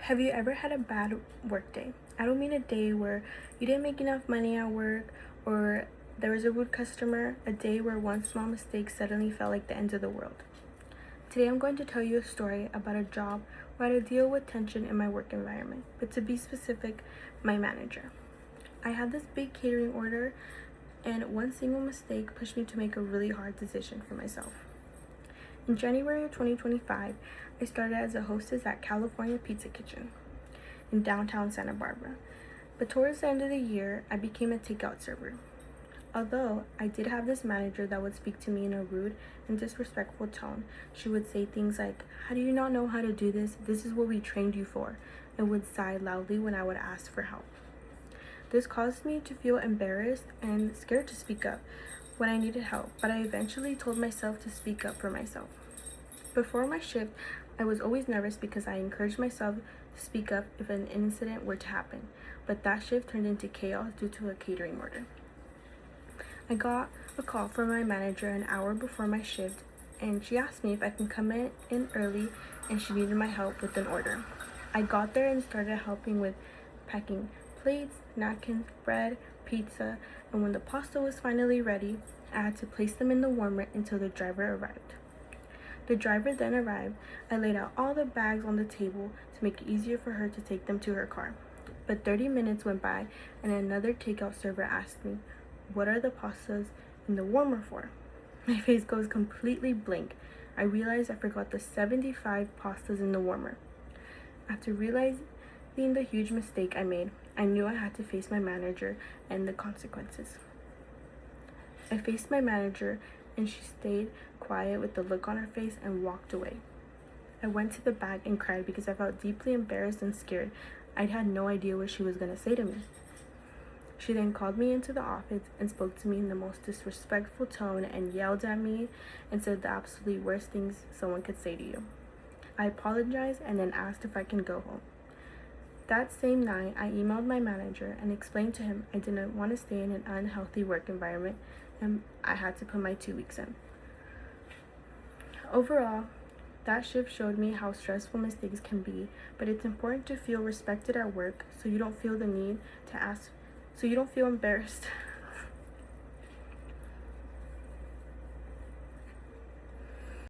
Have you ever had a bad work day? I don't mean a day where you didn't make enough money at work or there was a rude customer, a day where one small mistake suddenly felt like the end of the world. Today I'm going to tell you a story about a job where I had to deal with tension in my work environment, but to be specific, my manager. I had this big catering order, and one single mistake pushed me to make a really hard decision for myself. In January of 2025, I started as a hostess at California Pizza Kitchen in downtown Santa Barbara. But towards the end of the year, I became a takeout server. Although I did have this manager that would speak to me in a rude and disrespectful tone, she would say things like, "How do you not know how to do this? This is what we trained you for," and would sigh loudly when I would ask for help. This caused me to feel embarrassed and scared to speak up when I needed help, but I eventually told myself to speak up for myself. Before my shift, I was always nervous because I encouraged myself to speak up if an incident were to happen, but that shift turned into chaos due to a catering order. I got a call from my manager an hour before my shift, and she asked me if I can come in early and she needed my help with an order. I got there and started helping with packing plates, napkins, bread, pizza, and when the pasta was finally ready, I had to place them in the warmer until the driver arrived. The driver then arrived. I laid out all the bags on the table to make it easier for her to take them to her car. But 30 minutes went by and another takeout server asked me, "What are the pastas in the warmer for?" My face goes completely blank. I realized I forgot the 75 pastas in the warmer. After realizing the huge mistake I made, I knew I had to face my manager and the consequences. I faced my manager and she stayed quiet with the look on her face and walked away. I went to the back and cried because I felt deeply embarrassed and scared. I had no idea what she was going to say to me. She then called me into the office and spoke to me in the most disrespectful tone and yelled at me and said the absolutely worst things someone could say to you. I apologized and then asked if I can go home. That same night, I emailed my manager and explained to him I didn't want to stay in an unhealthy work environment and I had to put my 2 weeks in. Overall, that shift showed me how stressful mistakes can be, but it's important to feel respected at work so you don't feel embarrassed